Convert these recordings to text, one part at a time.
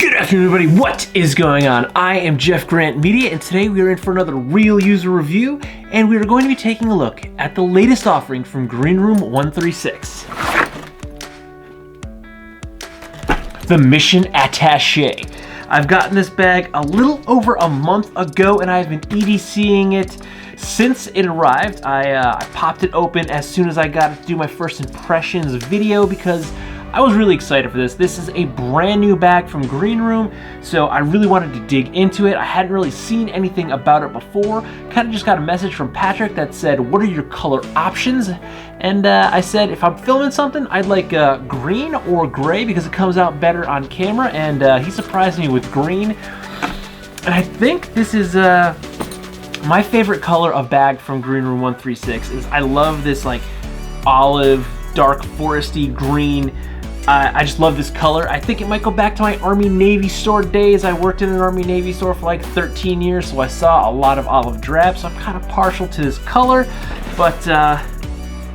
Good afternoon, everybody. What is going on? I am jeffgrantMEDIA, and today we are in for another real user review, and we are going to be taking a look at the latest offering from Greenroom 136. The Mission Attache. I've gotten this bag a little over a month ago, and I've been EDCing it since it arrived. I popped it open as soon as I got it to do my first impressions video because I was really excited for this. This is a brand new bag from Greenroom, so I really wanted to dig into it. I hadn't really seen anything about it before. Kind of just got a message from Patrick that said, what are your color options? And I said, if I'm filming something, I'd like green or gray because it comes out better on camera, and he surprised me with green. And I think this is my favorite color of bag from Greenroom 136. Is I love this like olive, dark foresty green. I just love this color. I think it might go back to my Army-Navy store days. I worked in an Army-Navy store for like 13 years, so I saw a lot of olive drab, so I'm kind of partial to this color, but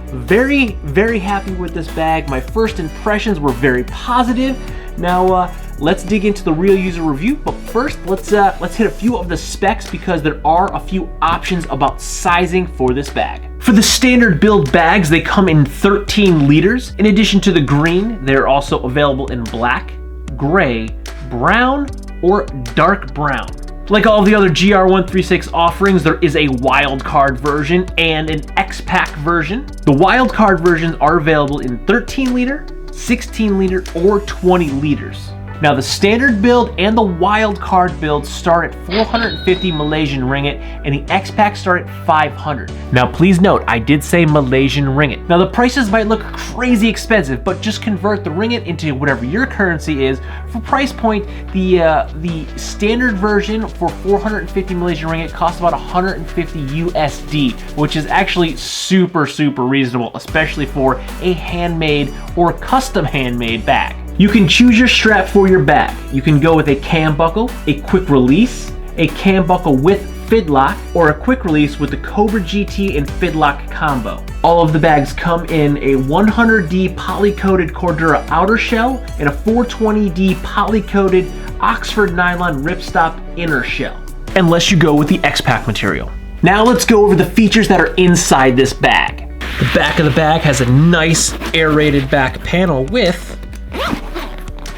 very, very happy with this bag. My first impressions were very positive. Now, let's dig into the real user review, but first, let's hit a few of the specs because there are a few options about sizing for this bag. For the standard build bags, they come in 13 liters. In addition to the green, they're also available in black, gray, brown, or dark brown. Like all the other GR136 offerings, there is a wildcard version and an X-Pack version. The wildcard versions are available in 13 liter, 16 liter, or 20 liters. Now the standard build and the wildcard build start at 450 Malaysian ringgit and the X-Pack start at 500. Now please note, I did say Malaysian ringgit. Now the prices might look crazy expensive, but just convert the ringgit into whatever your currency is. For price point, the standard version for 450 Malaysian ringgit costs about 150 USD, which is actually super reasonable, especially for a handmade or custom handmade bag. You can choose your strap for your bag. You can go with a cam buckle, a quick release, a cam buckle with fidlock, or a quick release with the Cobra GT and fidlock combo. All of the bags come in a 100D poly-coated Cordura outer shell and a 420D poly-coated Oxford nylon ripstop inner shell, unless you go with the X-Pack material. Now let's go over the features that are inside this bag. The back of the bag has a nice aerated back panel with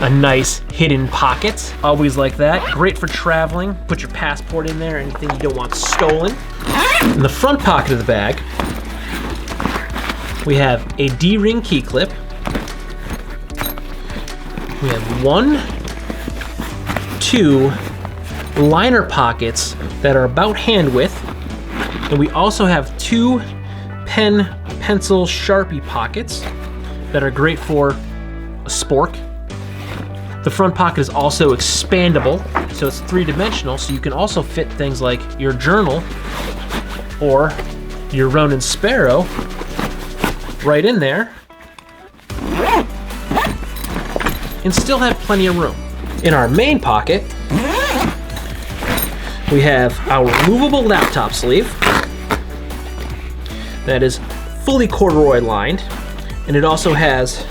a nice hidden pocket, always like that. Great for traveling. Put your passport in there, anything you don't want stolen. In the front pocket of the bag, we have a D-ring key clip. We have 1, 2 liner pockets that are about hand width, and we also have 2 pen, pencil, Sharpie pockets that are great for a spork. The front pocket is also expandable, so it's 3-dimensional, so you can also fit things like your journal or your Ronin Sparrow right in there and still have plenty of room. In our main pocket, we have our removable laptop sleeve that is fully corduroy lined, and it also has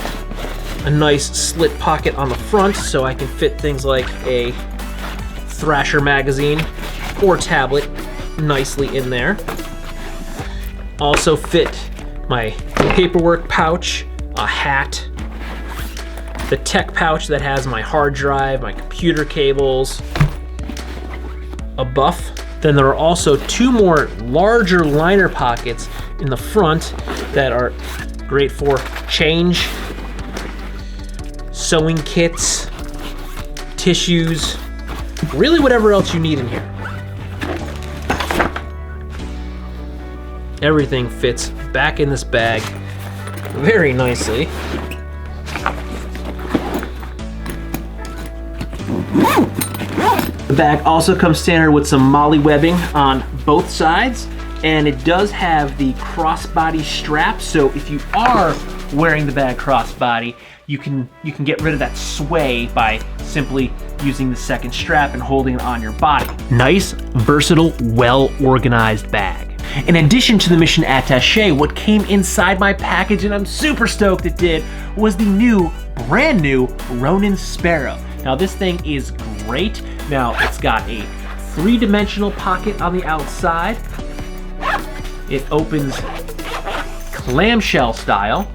a nice slit pocket on the front so I can fit things like a Thrasher magazine or tablet nicely in there. Also fit my paperwork pouch, a hat, the tech pouch that has my hard drive, my computer cables, a buff. Then there are also 2 more larger liner pockets in the front that are great for change, sewing kits, tissues, really whatever else you need in here. Everything fits back in this bag very nicely. The bag also comes standard with some MOLLE webbing on both sides, and it does have the crossbody strap, so if you are wearing the bag crossbody, you can get rid of that sway by simply using the second strap and holding it on your body. Nice, versatile, well-organized bag. In addition to the Mission Attache, what came inside my package, and I'm super stoked it did, was the brand new Ronin Sparrow. Now this thing is great. Now it's got a 3-dimensional pocket on the outside. It opens clamshell style.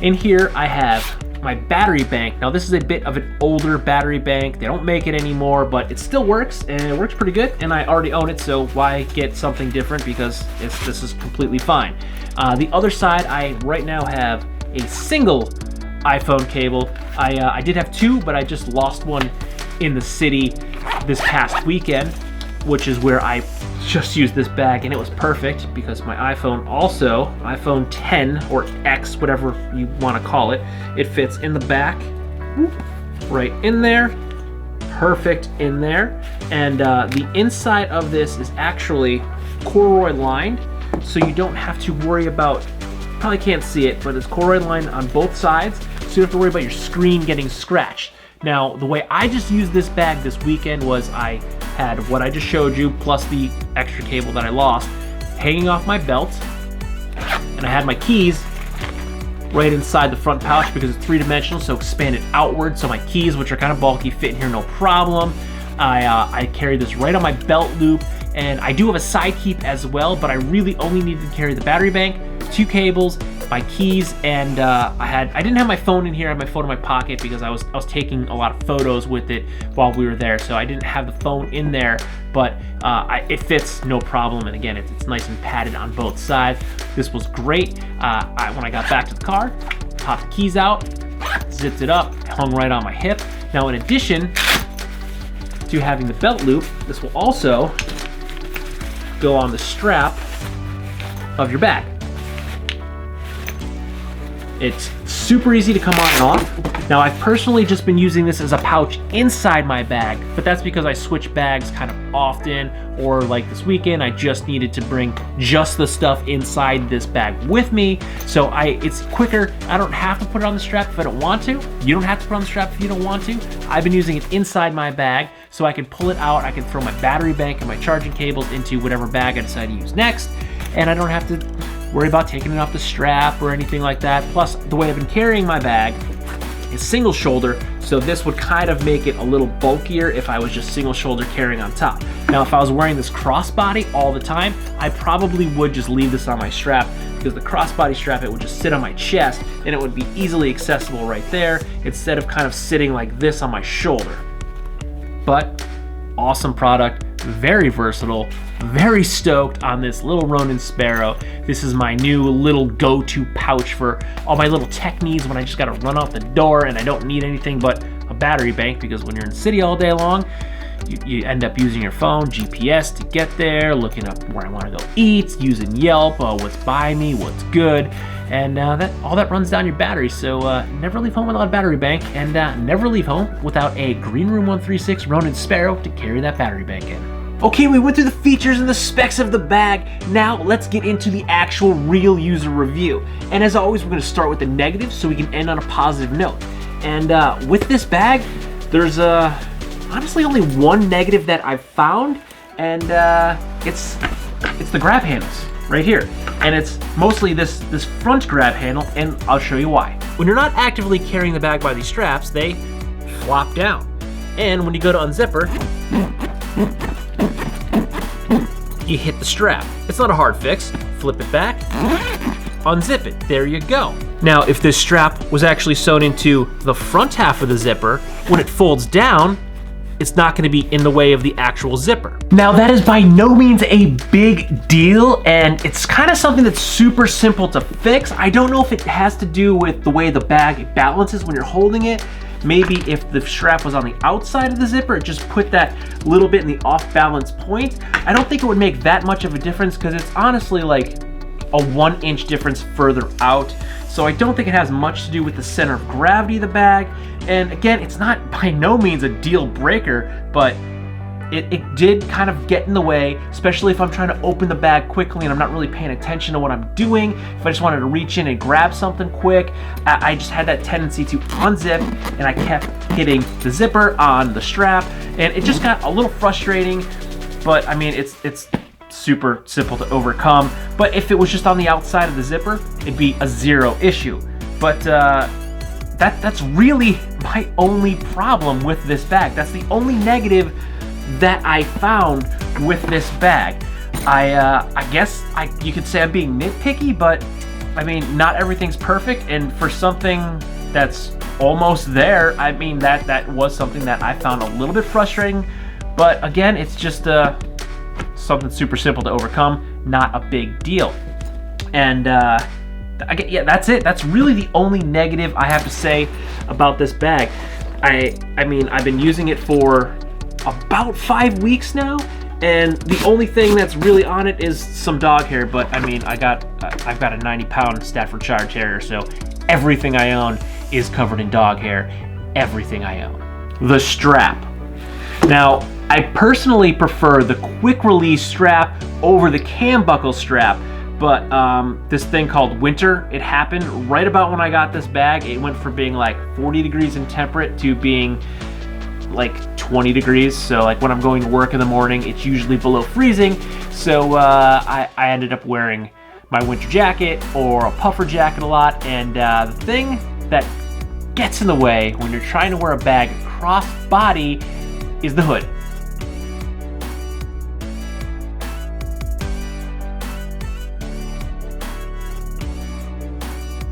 In here I have my battery bank. Now this is a bit of an older battery bank. They don't make it anymore, but it still works, and it works pretty good, and I already own it, so why get something different, because this is completely fine. The other side, I right now have a single iPhone cable. I did have 2, but I just lost one in the city this past weekend, which is where I just used this bag, and it was perfect because my iPhone also, iPhone 10 or X, whatever you want to call it, it fits in the back, right in there, perfect in there. And the inside of this is actually corduroy lined, so you don't have to worry about, probably can't see it, but it's corduroy lined on both sides, so you don't have to worry about your screen getting scratched. Now, the way I just used this bag this weekend was I had what I just showed you, plus the extra cable that I lost, hanging off my belt, and I had my keys right inside the front pouch because it's 3-dimensional, so expanded outward, so my keys, which are kind of bulky, fit in here no problem. I carry this right on my belt loop, and I do have a side keep as well, but I really only needed to carry the battery bank, 2 cables, my keys, and I didn't have my phone in here. I had my phone in my pocket because I was taking a lot of photos with it while we were there, so I didn't have the phone in there, but it fits no problem, and again, it's nice and padded on both sides. This was great. When I got back to the car, popped the keys out, zipped it up, hung right on my hip. Now, in addition to having the belt loop, this will also go on the strap of your bag. It's super easy to come on and off. Now, I've personally just been using this as a pouch inside my bag, but that's because I switch bags kind of often, or like this weekend, I just needed to bring just the stuff inside this bag with me. So it's quicker. I don't have to put it on the strap if I don't want to. You don't have to put it on the strap if you don't want to. I've been using it inside my bag, so I can pull it out. I can throw my battery bank and my charging cables into whatever bag I decide to use next, and I don't have to worry about taking it off the strap or anything like that. Plus, the way I've been carrying my bag is single shoulder, so this would kind of make it a little bulkier if I was just single shoulder carrying on top. Now, if I was wearing this crossbody all the time, I probably would just leave this on my strap, because the crossbody strap, it would just sit on my chest and it would be easily accessible right there instead of kind of sitting like this on my shoulder. But awesome product, very versatile, very stoked on this little Ronin Sparrow. This is my new little go-to pouch for all my little tech needs when I just gotta run out the door and I don't need anything but a battery bank, because when you're in the city all day long, you end up using your phone, GPS to get there, looking up where I wanna go eat, using Yelp, what's by me, what's good, and all that runs down your battery. So never leave home without a battery bank, and never leave home without a Greenroom 136 Ronin Sparrow to carry that battery bank in. Okay, we went through the features and the specs of the bag. Now let's get into the actual real user review. And as always, we're gonna start with the negatives so we can end on a positive note. And with this bag, there's honestly only one negative that I've found, and it's the grab handles right here. And it's mostly this front grab handle, and I'll show you why. When you're not actively carrying the bag by these straps, they flop down. And when you go to unzipper, you hit the strap. It's not a hard fix. Flip it back, unzip it, there you go. Now, if this strap was actually sewn into the front half of the zipper, when it folds down, it's not gonna be in the way of the actual zipper. Now, that is by no means a big deal, and it's kind of something that's super simple to fix. I don't know if it has to do with the way the bag balances when you're holding it. Maybe if the strap was on the outside of the zipper, it just put that little bit in the off-balance point. I don't think it would make that much of a difference, because it's honestly like a 1-inch difference further out. So I don't think it has much to do with the center of gravity of the bag. And again, it's not by no means a deal breaker, but it did kind of get in the way, especially if I'm trying to open the bag quickly and I'm not really paying attention to what I'm doing. If I just wanted to reach in and grab something quick, I just had that tendency to unzip, and I kept hitting the zipper on the strap, and it just got a little frustrating. But I mean, it's super simple to overcome. But if it was just on the outside of the zipper, it'd be a 0 issue. But that's really my only problem with this bag. That's the only negative that I found with this bag. I guess you could say I'm being nitpicky, but I mean, not everything's perfect, and for something that's almost there, I mean, that was something that I found a little bit frustrating. But again, it's just something super simple to overcome, not a big deal. And yeah, that's it. That's really the only negative I have to say about this bag. I mean, I've been using it for about 5 weeks now, and the only thing that's really on it is some dog hair. But I mean, I've got a 90-pound Staffordshire Terrier, so everything I own is covered in dog hair. Everything I own. The strap. Now, I personally prefer the quick release strap over the cam buckle strap, but this thing called winter, it happened right about when I got this bag. It went from being like 40 degrees in temperate to being like 20 degrees. So like when I'm going to work in the morning, it's usually below freezing. So I ended up wearing my winter jacket or a puffer jacket a lot. And the thing that gets in the way when you're trying to wear a bag cross body is the hood.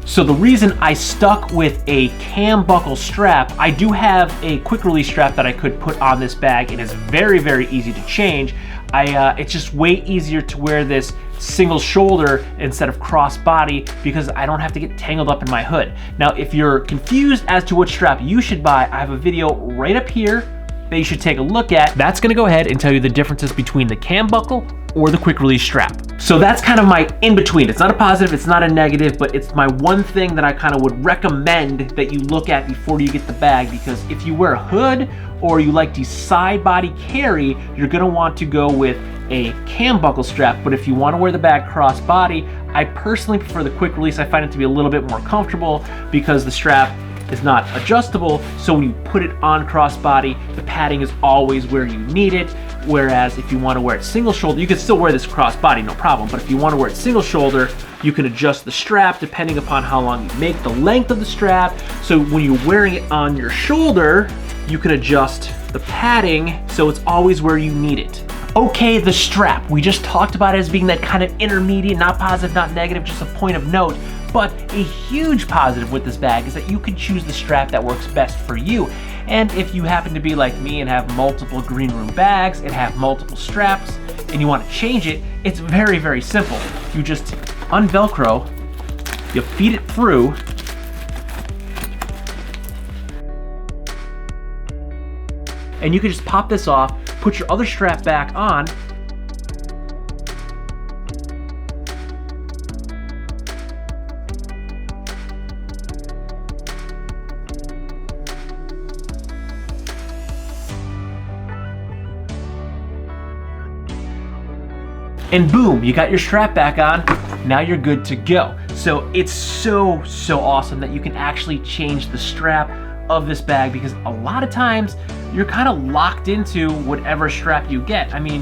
So the reason I stuck with a cam buckle strap, I do have a quick release strap that I could put on this bag. It is very, very easy to change. It's just way easier to wear this single shoulder instead of cross body because I don't have to get tangled up in my hood. Now, if you're confused as to which strap you should buy, I have a video right up here that you should take a look at. That's gonna go ahead and tell you the differences between the cam buckle or the quick release strap. So that's kind of my in-between. It's not a positive, it's not a negative, but it's my one thing that I kind of would recommend that you look at before you get the bag, because if you wear a hood or you like to side body carry, you're gonna want to go with a cam buckle strap. But if you want to wear the bag cross body, I personally prefer the quick release. I find it to be a little bit more comfortable because the strap is not adjustable, so when you put it on crossbody, the padding is always where you need it. Whereas if you want to wear it single shoulder, you can still wear this crossbody, no problem, but if you want to wear it single shoulder, you can adjust the strap depending upon how long you make the length of the strap. So when you're wearing it on your shoulder, you can adjust the padding so it's always where you need it. Okay, the strap. We just talked about it as being that kind of intermediate, not positive, not negative, just a point of note. But a huge positive with this bag is that you can choose the strap that works best for you. And if you happen to be like me and have multiple Greenroom bags and have multiple straps and you want to change it, it's very, very simple. You just unvelcro, you feed it through, and you can just pop this off, put your other strap back on, and boom, you got your strap back on. Now you're good to go. So it's so awesome that you can actually change the strap of this bag, because a lot of times you're kind of locked into whatever strap you get. I mean,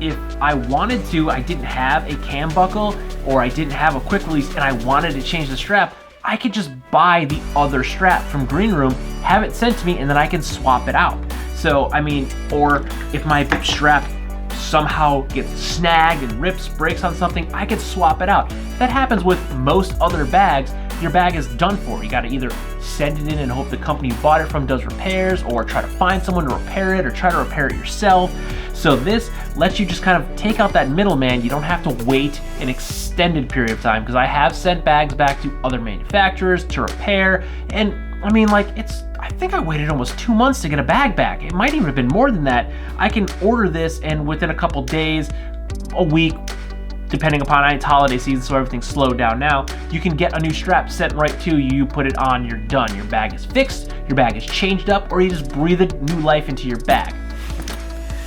if I wanted to, I didn't have a cam buckle or I didn't have a quick release and I wanted to change the strap, I could just buy the other strap from Greenroom, have it sent to me, and then I can swap it out. So, I mean, or if my strap somehow gets snagged and rips, breaks on something, I can swap it out. That happens with most other bags. Your bag is done for. You gotta either send it in and hope the company you bought it from does repairs, or try to find someone to repair it, or try to repair it yourself. So this lets you just kind of take out that middleman. You don't have to wait an extended period of time, because I have sent bags back to other manufacturers to repair, and I mean, like, I think I waited almost 2 months to get a bag back. It might even have been more than that. I can order this, and within a couple days, a week, depending upon it's holiday season, so everything's slowed down now, you can get a new strap sent right to you. You put it on, you're done. Your bag is fixed, your bag is changed up, or you just breathe new life into your bag.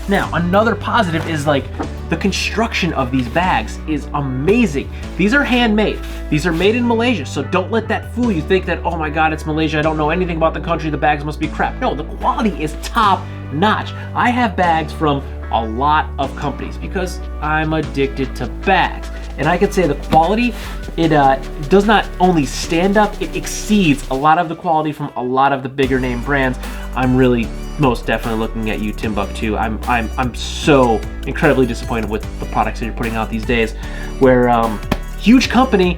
Now, another positive is like the construction of these bags is amazing. These are handmade. These are made in Malaysia, so don't let that fool you. Think that, oh my God, it's Malaysia, I don't know anything about the country, the bags must be crap. No, the quality is top notch. I have bags from a lot of companies because I'm addicted to bags. And I could say the quality, it does not only stand up, it exceeds a lot of the quality from a lot of the bigger name brands. I'm really most definitely looking at you, Timbuktu. I'm so incredibly disappointed with the products that you're putting out these days, where huge company,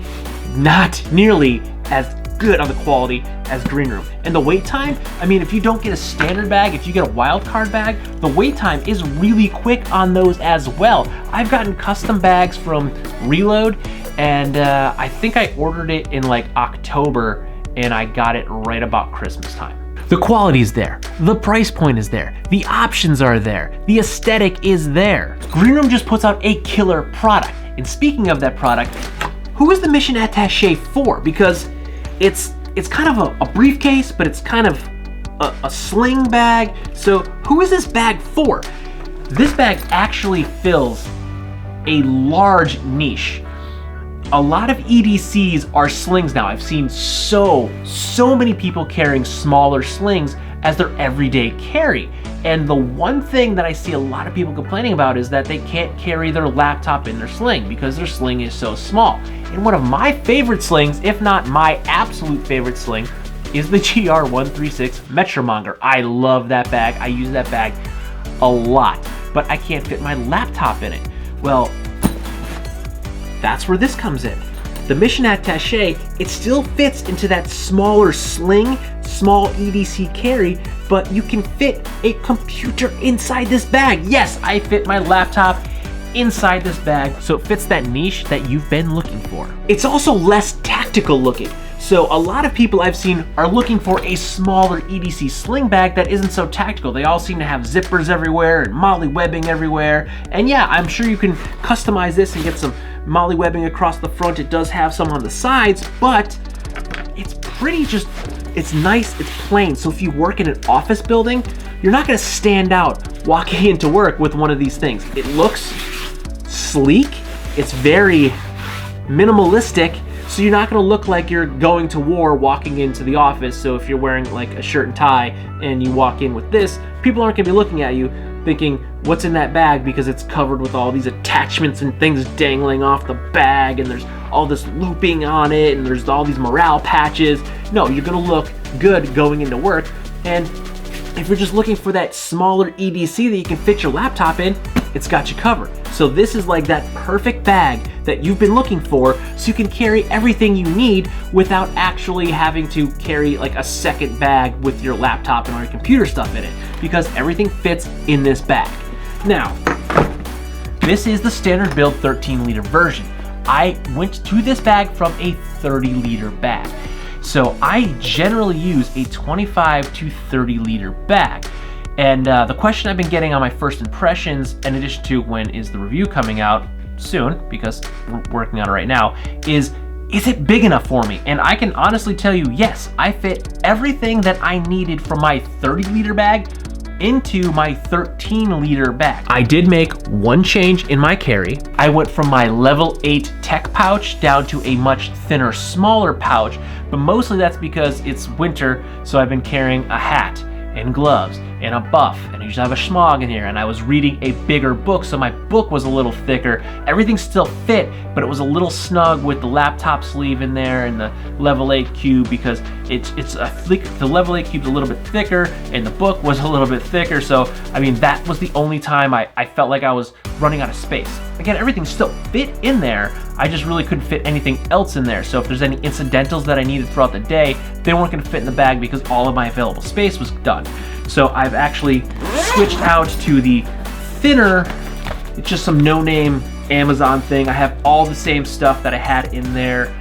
not nearly as good on the quality as Greenroom. And the wait time, I mean, if you don't get a standard bag, if you get a wild card bag, the wait time is really quick on those as well. I've gotten custom bags from Reload, and I think I ordered it in like October, and I got it right about Christmas time. The quality is there, the price point is there, the options are there, the aesthetic is there. Greenroom just puts out a killer product. And speaking of that product, who is the Mission Attaché for? Because it's kind of a briefcase, but it's kind of a sling bag. So who is this bag for? This bag actually fills a large niche. A lot of EDCs are slings now. I've seen so many people carrying smaller slings as their everyday carry. And the one thing that I see a lot of people complaining about is that they can't carry their laptop in their sling because their sling is so small. And one of my favorite slings, if not my absolute favorite sling, is the GR136 Metromonger. I love that bag. I use that bag a lot, but I can't fit my laptop in it. Well, that's where this comes in. The Mission Attaché, it still fits into that smaller sling, small EDC carry, but you can fit a computer inside this bag. Yes, I fit my laptop inside this bag, so it fits that niche that you've been looking for. It's also less tactical looking. So a lot of people I've seen are looking for a smaller EDC sling bag that isn't so tactical. They all seem to have zippers everywhere and molly webbing everywhere. And yeah, I'm sure you can customize this and get some molly webbing across the front. It does have some on the sides, but it's pretty just, it's nice, it's plain. So if you work in an office building, you're not gonna stand out walking into work with one of these things. It looks sleek, it's very minimalistic, so you're not gonna look like you're going to war walking into the office. So if you're wearing like a shirt and tie and you walk in with this, people aren't gonna be looking at you thinking, what's in that bag? Because it's covered with all these attachments and things dangling off the bag, and there's all this looping on it, and there's all these morale patches. No, you're gonna look good going into work. And if you're just looking for that smaller EDC that you can fit your laptop in, it's got you covered. So this is like that perfect bag that you've been looking for, so you can carry everything you need without actually having to carry like a second bag with your laptop and all your computer stuff in it, because everything fits in this bag. Now, this is the standard build 13-liter version. I went to this bag from a 30-liter bag. So I generally use a 25 to 30-liter bag. And the question I've been getting on my first impressions, in addition to when is the review coming out soon, because we're working on it right now, is it big enough for me? And I can honestly tell you, yes, I fit everything that I needed from my 30-liter bag into my 13-liter bag. I did make one change in my carry. I went from my level 8 tech pouch down to a much thinner, smaller pouch, but mostly that's because it's winter, so I've been carrying a hat and gloves and a buff, and I usually have a schmog in here, and I was reading a bigger book, so my book was a little thicker. Everything still fit, but it was a little snug with the laptop sleeve in there and the level 8 cube, because the level 8 cube's a little bit thicker and the book was a little bit thicker. So I mean, that was the only time I felt like I was running out of space. Again, everything still fit in there, I just really couldn't fit anything else in there. So if there's any incidentals that I needed throughout the day, they weren't gonna fit in the bag because all of my available space was done. So I've actually switched out to the thinner, it's just some no-name Amazon thing. I have all the same stuff that I had in there.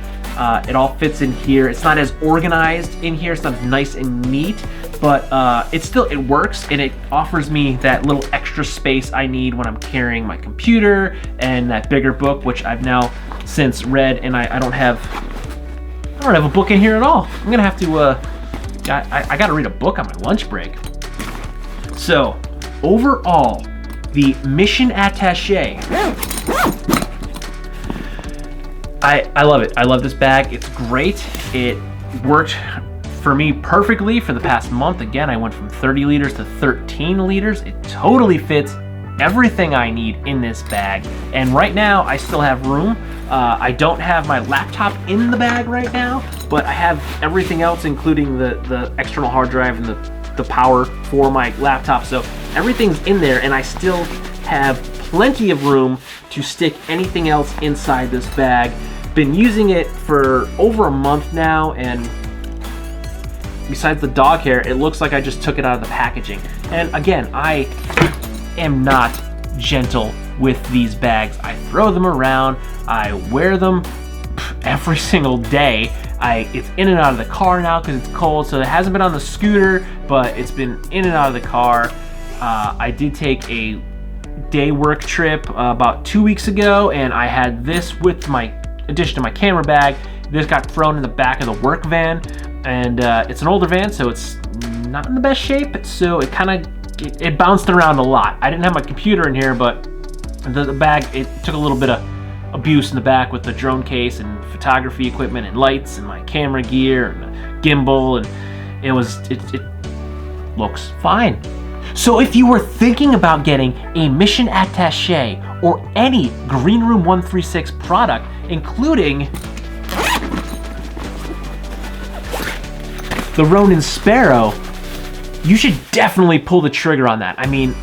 It all fits in here. It's not as organized in here, it's not as nice and neat, but it works, and it offers me that little extra space I need when I'm carrying my computer and that bigger book, which I've now since read, and I don't have a book in here at all. I'm gonna have to, I gotta read a book on my lunch break. So, overall, the Mission Attaché, I love it. I love this bag. It's great. It worked for me perfectly for the past month. Again, I went from 30 liters to 13 liters. It totally fits everything I need in this bag. And right now I still have room. I don't have my laptop in the bag right now, but I have everything else, including the external hard drive and the power for my laptop. So everything's in there, and I still have plenty of room to stick anything else inside this bag. Been using it for over a month now, and besides the dog hair, it looks like I just took it out of the packaging. And again, I am not gentle with these bags. I throw them around, I wear them every single day. It's in and out of the car now because it's cold, so it hasn't been on the scooter, but it's been in and out of the car. I did take a day work trip about 2 weeks ago, and I had this with my addition to my camera bag. This got thrown in the back of the work van, and it's an older van, so it's not in the best shape, so it bounced around a lot. I didn't have my computer in here, but the bag, it took a little bit of abuse in the back with the drone case and photography equipment and lights and my camera gear and the gimbal, and it looks fine. So if you were thinking about getting a Mission Attache or any Greenroom 136 product, including the Ronin Sparrow, you should definitely pull the trigger on that. I mean,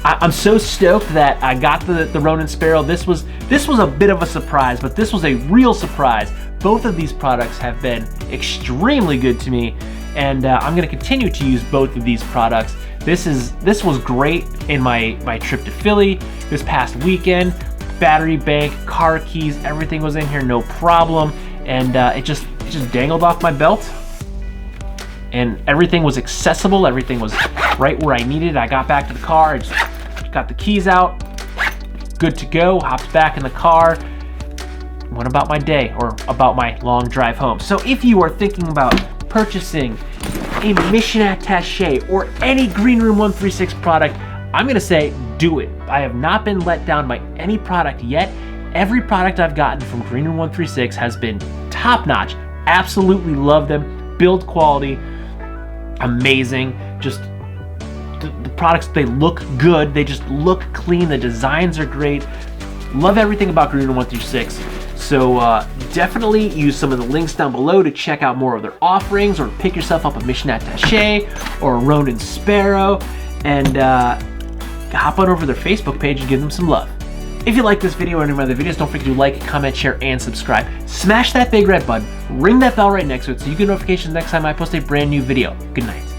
I'm so stoked that I got the Ronin Sparrow. This was a bit of a surprise, but this was a real surprise. Both of these products have been extremely good to me, and I'm gonna continue to use both of these products. This was great in my trip to Philly this past weekend. Battery bank, car keys, everything was in here, no problem, and it just dangled off my belt. And everything was accessible, everything was right where I needed. I got back to the car, I just got the keys out, good to go, hopped back in the car, went about my day, or about my long drive home. So if you are thinking about purchasing a Mission Attache or any Greenroom 136 product, I'm gonna say do it. I have not been let down by any product yet. Every product I've gotten from Greenroom 136 has been top notch. Absolutely love them. Build quality, amazing. Just the products, they look good, they just look clean, the designs are great. Love everything about Greenroom 136. So definitely use some of the links down below to check out more of their offerings, or pick yourself up a Mission Attache or a Ronin Sparrow, and hop on over to their Facebook page and give them some love. If you like this video or any of my other videos, don't forget to like, comment, share, and subscribe. Smash that big red button, ring that bell right next to it so you get notifications next time I post a brand new video. Good night.